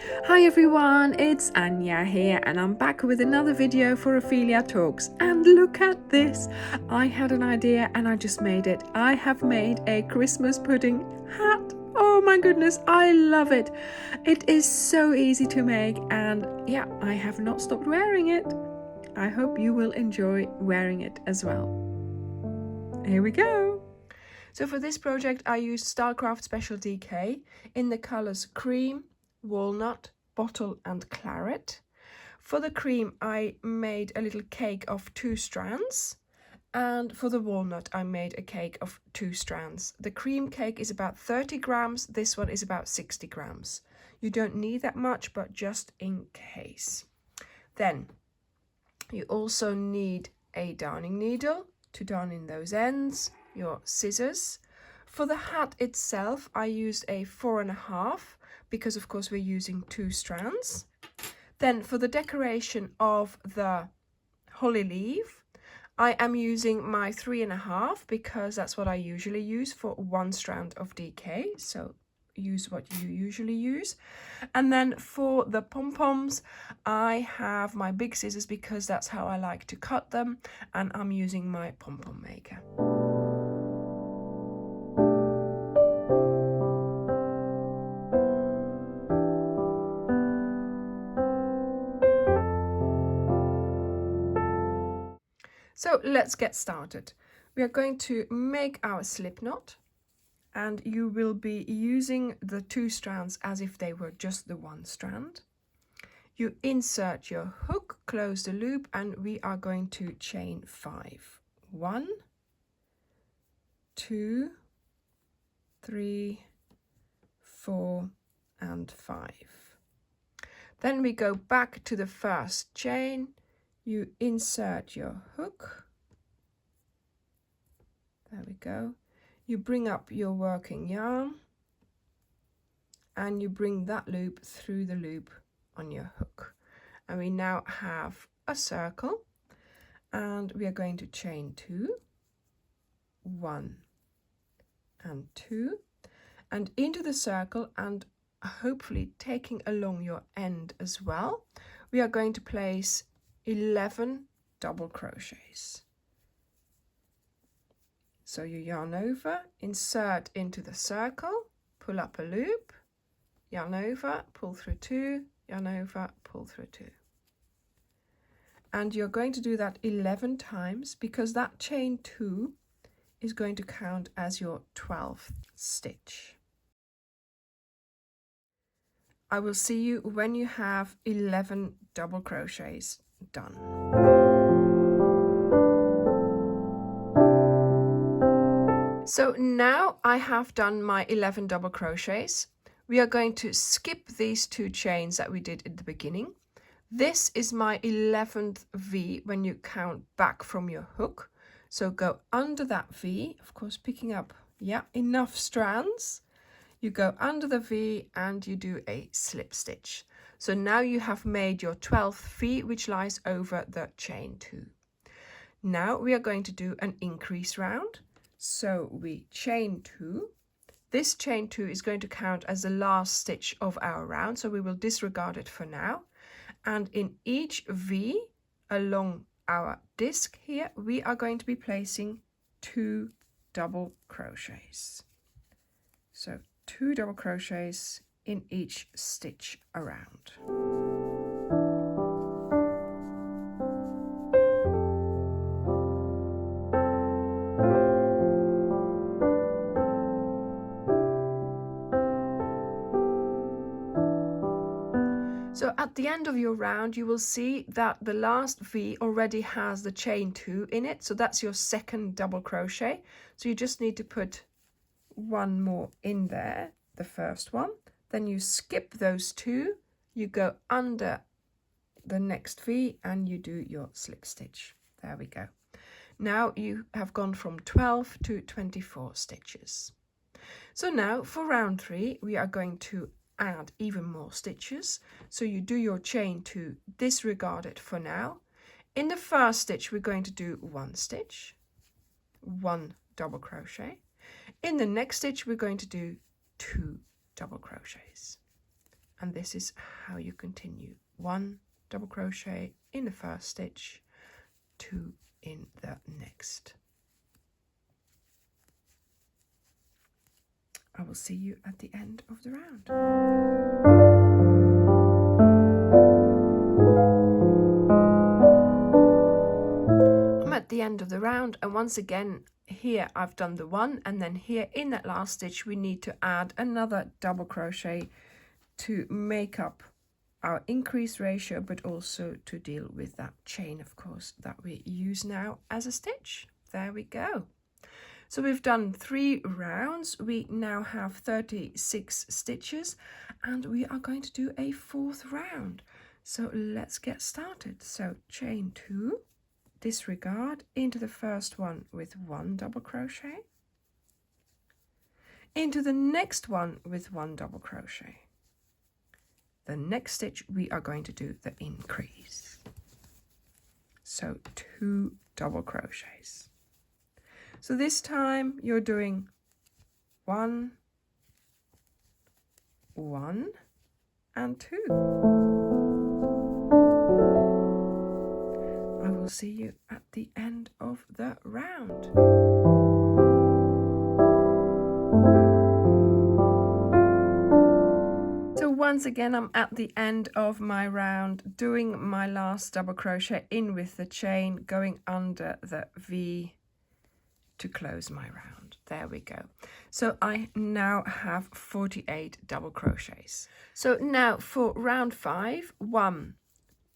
Hi everyone, it's Anja here and I'm back with another video for Ophelia Talks. And look at this! I had an idea and I just made it. I have made a Christmas pudding hat. Oh my goodness, I love it. It is so easy to make and yeah, I have not stopped wearing it. I hope you will enjoy wearing it as well. Here we go! So for this project I used Starcraft Special DK in the colours cream, walnut, bottle and claret. For the cream I made a little cake of 2 strands, and for the walnut I made a cake of 2 strands. The cream cake is about 30 grams, this one is about 60 grams. You don't need that much, but just in case. Then you also need a darning needle to darn in those ends, your scissors. For the hat itself I used a 4.5 because of course we're using 2 strands. Then for the decoration of the holly leaf I am using my 3.5 because that's what I usually use for 1 strand of DK, so use what you usually use. And then for the pom-poms I have my big scissors because that's how I like to cut them, and I'm using my pom-pom maker. So let's get started. We are going to make our slip knot, and you will be using the 2 strands as if they were just the 1 strand. You insert your hook, close the loop, and we are going to chain 5. 1, 2, 3, 4, and 5. Then we go back to the first chain. You insert your hook. There we go. You bring up your working yarn and you bring that loop through the loop on your hook. And we now have a circle, and we are going to chain 2, 1 and 2, and into the circle, and hopefully taking along your end as well, we are going to place 11 double crochets. So you yarn over, insert into the circle, pull up a loop, yarn over, pull through 2, yarn over, pull through 2. And you're going to do that 11 times because that chain 2 is going to count as your 12th stitch. I will see you when you have 11 double crochets done. So now I have done my 11 double crochets. We are going to skip these 2 chains that we did at the beginning. This is my 11th V when you count back from your hook. So go under that V, of course picking up, enough strands. You go under the V and you do a slip stitch. So now you have made your 12th V, which lies over the chain 2. Now we are going to do an increase round. So we chain 2. This chain 2 is going to count as the last stitch of our round, so we will disregard it for now. And in each V along our disc here, we are going to be placing 2 double crochets. So 2 double crochets in each stitch around. So at the end of your round, you will see that the last V already has the chain 2 in it. So that's your second double crochet. So you just need to put 1 more in there, the first one. Then you skip those 2, you go under the next V and you do your slip stitch. There we go. Now you have gone from 12 to 24 stitches. So now for round 3, we are going to add even more stitches. So you do your chain 2, disregard it for now. In the first stitch we're going to do 1 stitch, 1 double crochet. In the next stitch we're going to do 2 double crochets. and this is how you continue. 1 double crochet in the first stitch, 2 in the next. I will see you at the end of the round. I'm at the end of the round, and once again here I've done the 1, and then here in that last stitch we need to add another double crochet to make up our increase ratio, but also to deal with that chain, of course, that we use now as a stitch. There we go. So we've done 3 rounds. We now have 36 stitches, and we are going to do a 4th round. So let's get started. So chain 2, disregard, into the first one with 1 double crochet, into the next one with 1 double crochet. The next stitch we are going to do the increase. So 2 double crochets. So this time you're doing 1, 1 and 2. I will see you at the end of the round. So once again I'm at the end of my round, doing my last double crochet in with the chain, going under the V to close my round. There we go. So I now have 48 double crochets. So now for round 5, 1,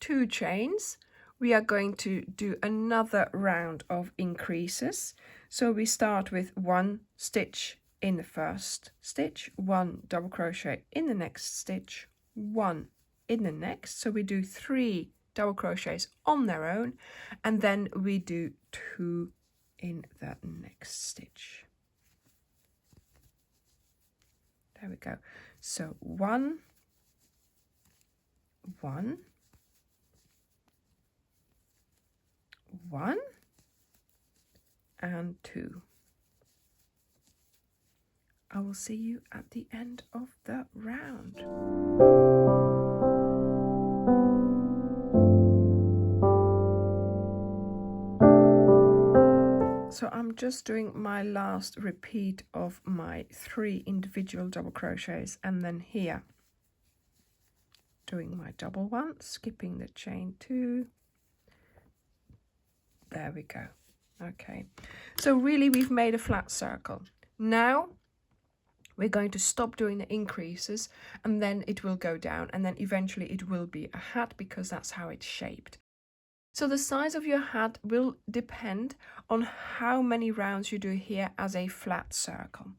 2 chains, we are going to do another round of increases. So we start with 1 stitch in the first stitch, 1 double crochet in the next stitch, 1 in the next. So we do 3 double crochets on their own, and then we do 2 in the next stitch. There we go. So 1, 1, 1 and 2. I will see you at the end of the round. So I'm just doing my last repeat of my 3 individual double crochets, and then here doing my double 1, skipping the chain 2. There we go. Okay, so really we've made a flat circle. Now we're going to stop doing the increases, and then it will go down, and then eventually it will be a hat, because that's how it's shaped. So the size of your hat will depend on how many rounds you do here as a flat circle.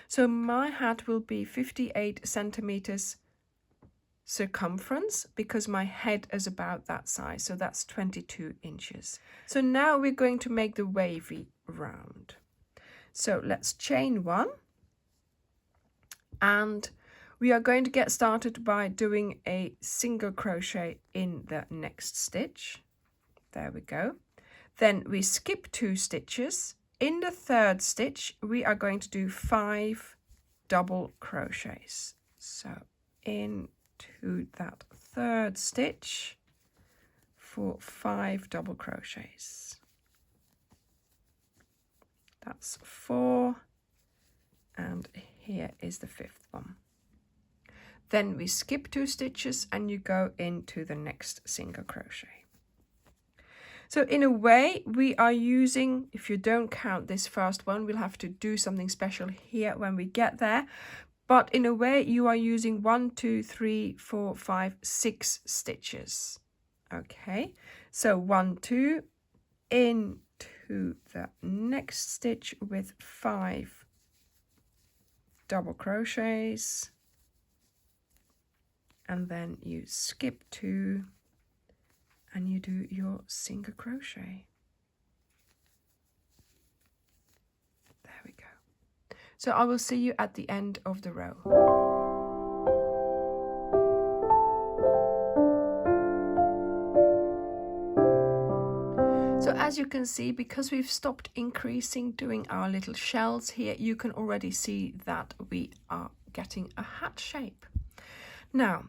So my hat will be 58 centimeters circumference, because my head is about that size, so that's 22 inches. So now we're going to make the wavy round. So let's chain 1, and we are going to get started by doing a single crochet in the next stitch. There we go. Then we skip 2 stitches. In the 3rd stitch we are going to do 5 double crochets. So into that 3rd stitch for 5 double crochets. That's 4, and here is the 5th one. Then we skip 2 stitches and you go into the next single crochet. So in a way we are using, if you don't count this first one, we'll have to do something special here when we get there, but in a way you are using 1, 2, 3, 4, 5, 6 stitches. Okay, so 1, 2 into the next stitch with 5 double crochets, and then you skip 2 and you do your single crochet. There we go. So I will see you at the end of the row. So as you can see, because we've stopped increasing, doing our little shells here, you can already see that we are getting a hat shape. Now,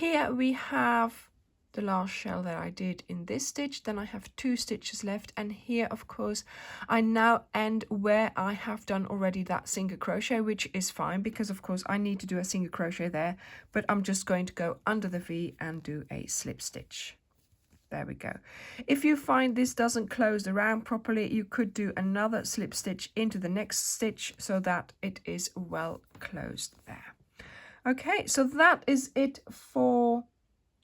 here we have the last shell that I did in this stitch. Then I have 2 stitches left, and here of course I now end where I have done already that single crochet, which is fine because of course I need to do a single crochet there, but I'm just going to go under the V and do a slip stitch. There we go. If you find this doesn't close the round properly, you could do another slip stitch into the next stitch so that it is well closed there. Okay, so that is it for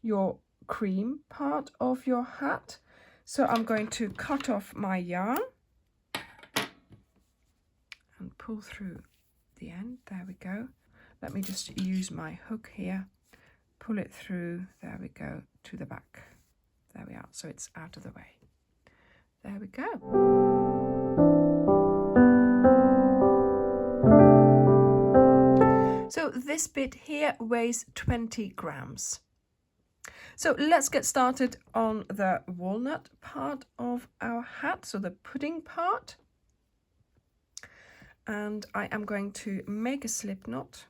your cream part of your hat. So I'm going to cut off my yarn and pull through the end. There we go. Let me just use my hook here, pull it through, there we go, to the back. There we are, so it's out of the way. There we go. So this bit here weighs 20 grams. So let's get started on the walnut part of our hat, so the pudding part. And I am going to make a slip knot,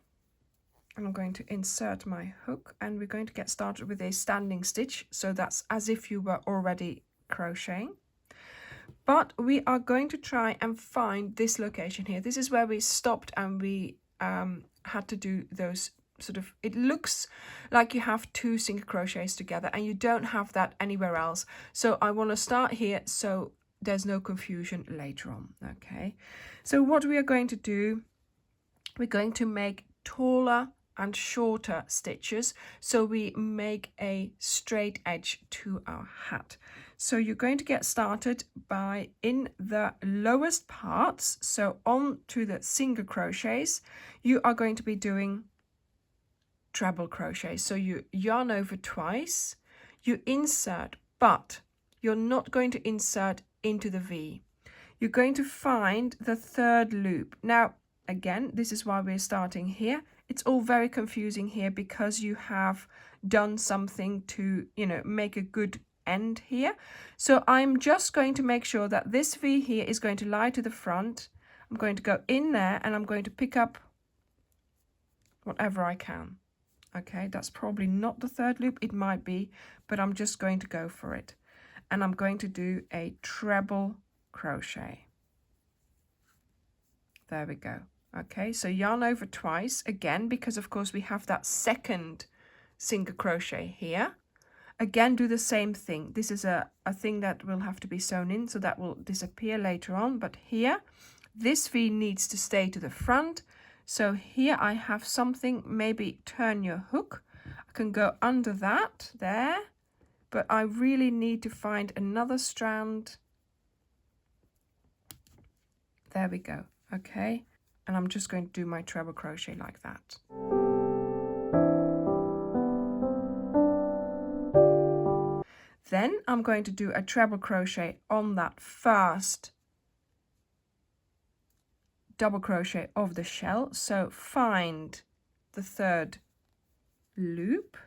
and I'm going to insert my hook, and we're going to get started with a standing stitch, so that's as if you were already crocheting. But we are going to try and find this location here. This is where we stopped, and we had to do those sort of, it looks like you have 2 single crochets together and you don't have that anywhere else. So I want to start here so there's no confusion later on. Okay, so what we are going to do, we're going to make taller and shorter stitches so we make a straight edge to our hat. So you're going to get started by in the lowest parts, so on to the single crochets, you are going to be doing treble crochet. So you yarn over twice, you insert, but you're not going to insert into the V. You're going to find the 3rd loop. Now again, this is why we're starting here. It's all very confusing here because you have done something to, you know, make a good end here. So I'm just going to make sure that this V here is going to lie to the front. I'm going to go in there and I'm going to pick up whatever I can. Okay, that's probably not the 3rd loop, it might be, but I'm just going to go for it. And I'm going to do a treble crochet. There we go. Okay, so yarn over twice again, because of course we have that 2nd single crochet here. Again, do the same thing. This is a thing that will have to be sewn in, so that will disappear later on. But here, this V needs to stay to the front. So here I have something, maybe turn your hook. I can go under that there, but I really need to find another strand. There we go. Okay, and I'm just going to do my treble crochet like that. Then I'm going to do a treble crochet on that first double crochet of the shell. So find the 3rd loop,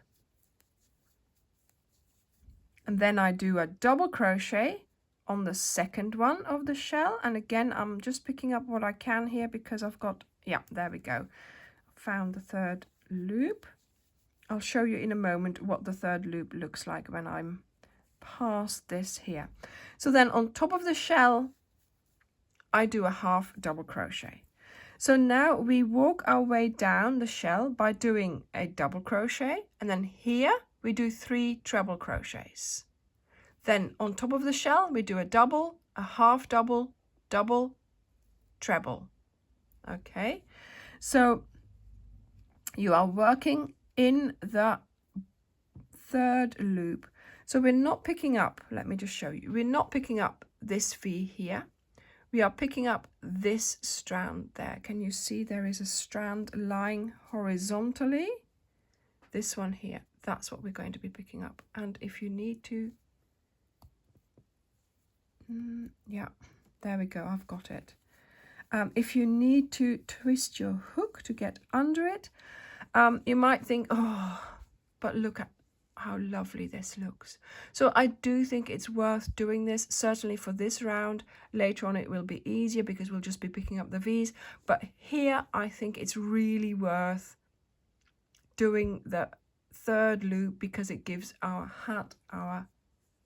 and then I do a double crochet on the 2nd one of the shell. And again, I'm just picking up what I can here because I've got, yeah, there we go, found the 3rd loop. I'll show you in a moment what the 3rd loop looks like when I'm past this here. So then on top of the shell I do a half double crochet. So now we walk our way down the shell by doing a double crochet, and then here we do 3 treble crochets. Then on top of the shell we do a double, a half double, double, treble. Okay, so you are working in the 3rd loop. So we're not picking up, let me just show you, we're not picking up this V here. We are picking up this strand there. Can you see there is a strand lying horizontally? This one here, that's what we're going to be picking up. And if you need to, yeah, there we go, I've got it. If you need to twist your hook to get under it, you might think, oh, but look at how lovely this looks. So I do think it's worth doing this, certainly for this round. Later on it will be easier because we'll just be picking up the V's, but here I think it's really worth doing the third loop because it gives our hat, our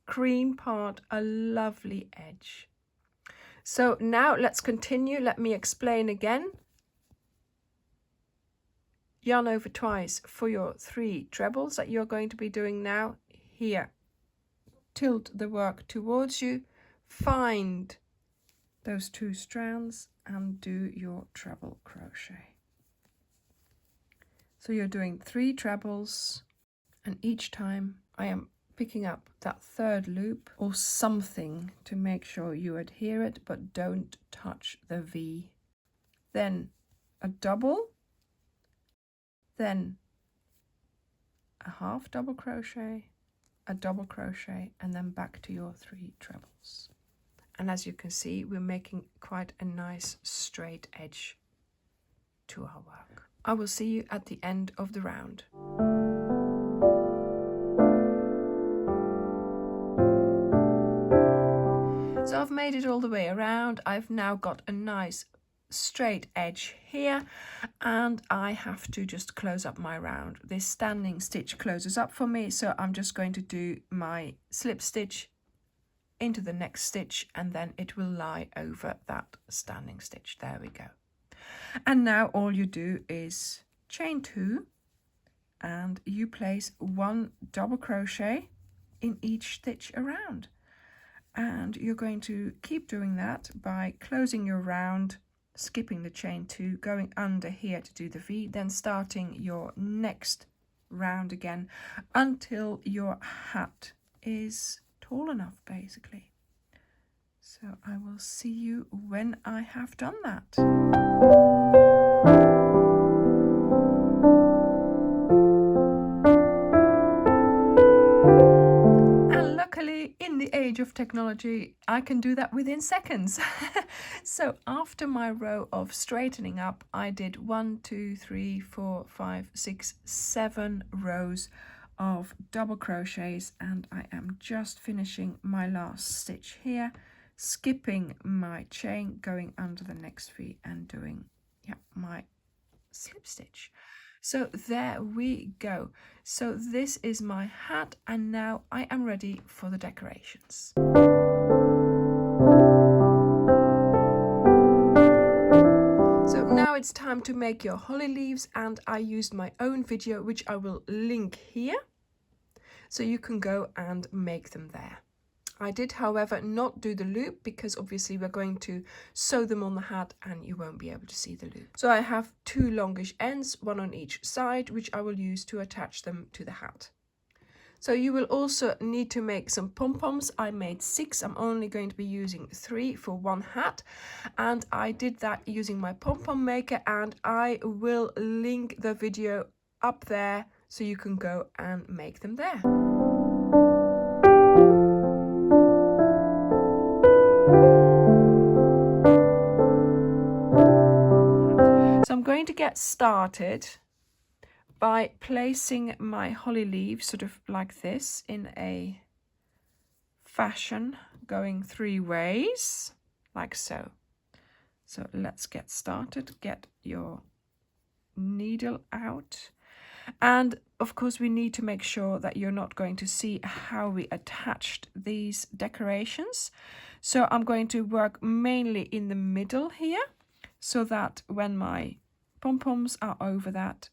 cream part, a lovely edge. So now let's continue. Let me explain again. Yarn over twice for your 3 trebles that you're going to be doing now. Here, tilt the work towards you, find those 2 strands and do your treble crochet. So you're doing 3 trebles, and each time I am picking up that third loop or something to make sure you adhere it, but don't touch the V. Then a double, then a half double crochet, a double crochet, and then back to your 3 trebles. And as you can see, we're making quite a nice straight edge to our work. I will see you at the end of the round. So I've made it all the way around. I've now got a nice straight edge here, and I have to just close up my round. This standing stitch closes up for me, so I'm just going to do my slip stitch into the next stitch, and then it will lie over that standing stitch. There we go. And now all you do is chain 2, and you place 1 double crochet in each stitch around. And you're going to keep doing that by closing your round, skipping the chain 2, going under here to do the V, then starting your next round again until your hat is tall enough, basically. So I will see you when I have done that. And luckily, in the age of technology, I can do that within seconds. So after my row of straightening up, I did 1, 2, 3, 4, 5, 6, 7 rows of double crochets, and I am just finishing my last stitch here, skipping my chain, going under the next V and doing my slip stitch. So there we go. So this is my hat, and now I am ready for the decorations. So now it's time to make your holly leaves, and I used my own video, which I will link here, so you can go and make them there. I did, however, not do the loop because obviously we're going to sew them on the hat and you won't be able to see the loop. So I have 2 longish ends, 1 on each side, which I will use to attach them to the hat. So you will also need to make some pom-poms. I made 6. I'm only going to be using 3 for 1 hat, and I did that using my pom-pom maker, and I will link the video up there so you can go and make them there. So I'm going to get started by placing my holly leaves sort of like this in a fashion, going 3 ways, like so. So let's get started. Get your needle out. And of course we need to make sure that you're not going to see how we attached these decorations. So I'm going to work mainly in the middle here, so that when my pom-poms are over that,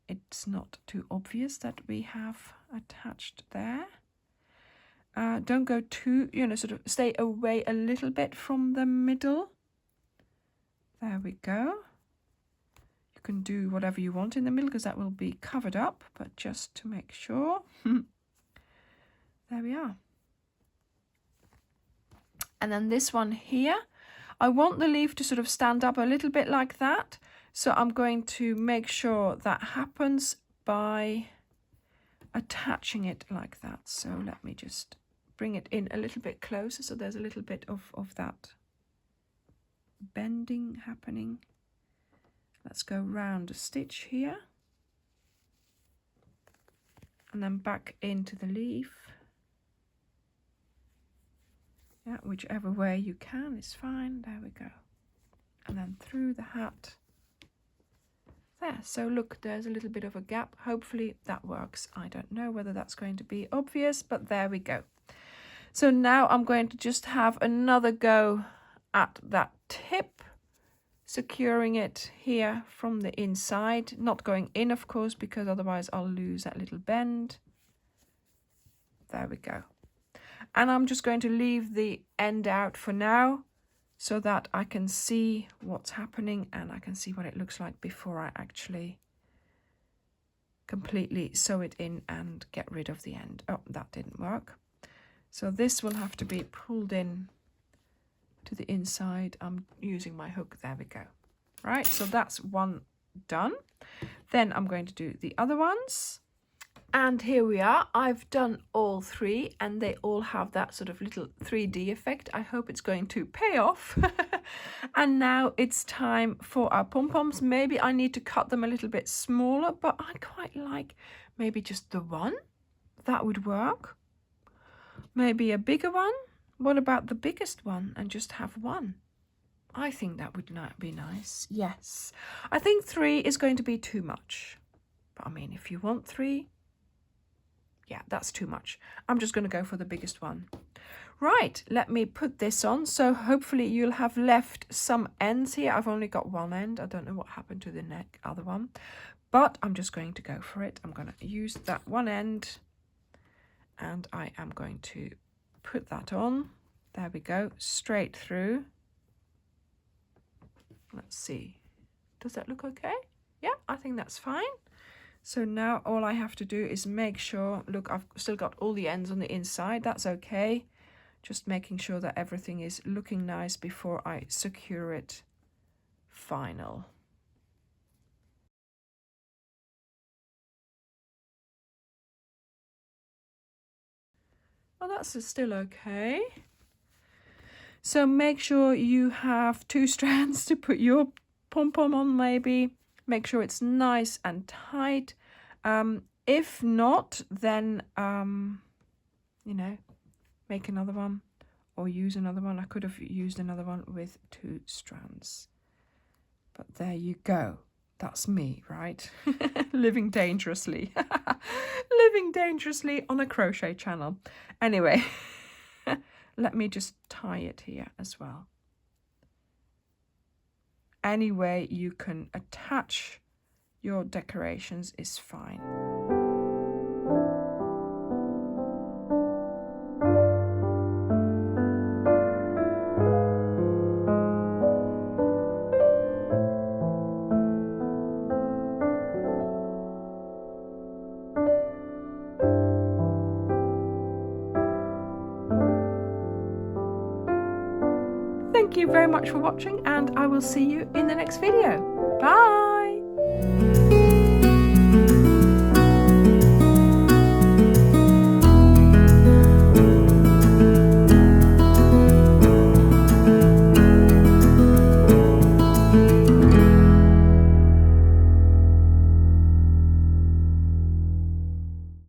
it's not too obvious that we have attached there. Don't go too, sort of stay away a little bit from the middle. There we go. You can do whatever you want in the middle because that will be covered up, but just to make sure. There we are. And then this one here, I want the leaf to sort of stand up a little bit like that. So I'm going to make sure that happens by attaching it like that. So let me just bring it in a little bit closer so there's a little bit of that bending happening. Let's go round a stitch here and then back into the leaf. Yeah, whichever way you can is fine. There we go. And then through the hat. there. So look, there's a little bit of a gap. Hopefully that works. I don't know whether that's going to be obvious, but there we go. So now I'm going to just have another go at that tip, securing it here from the inside, not going in, of course, because otherwise I'll lose that little bend. There we go. And I'm just going to leave the end out for now so that I can see what's happening and I can see what it looks like before I actually completely sew it in and get rid of the end. Oh, that didn't work. So this will have to be pulled in to the inside. I'm using my hook. There we go. Right, so that's one done. Then I'm going to do the other ones. And here we are. I've done all three and they all have that sort of little 3D effect. I hope it's going to pay off. And now it's time for our pom-poms. Maybe I need to cut them a little bit smaller, but I quite like maybe just the one. That would work. Maybe a bigger one. What about the biggest one and just have one? I think that would not be nice. Yes. I think 3 is going to be too much. But I mean, if you want 3, yeah, that's too much. I'm just going to go for the biggest one. Right, let me put this on. So hopefully you'll have left some ends here. I've only got one end. I don't know what happened to the other one. But I'm just going to go for it. I'm going to use that one end. And I am going to put that on. There we go, straight through. Let's see. Does that look okay? Yeah, I think that's fine. So now all I have to do is make sure, look, I've still got all the ends on the inside. That's okay. Just making sure that everything is looking nice before I secure it final. Well, that's still okay. So make sure you have 2 strands to put your pom-pom on maybe. Make sure it's nice and tight. If not, then, you know, make another one or use another one. I could have used another one with 2 strands. But there you go. That's me, right? Living dangerously. Living dangerously on a crochet channel. Anyway, let me just tie it here as well. Any way you can attach your decorations is fine. Thank you very much for watching and I will see you in the next video. Bye!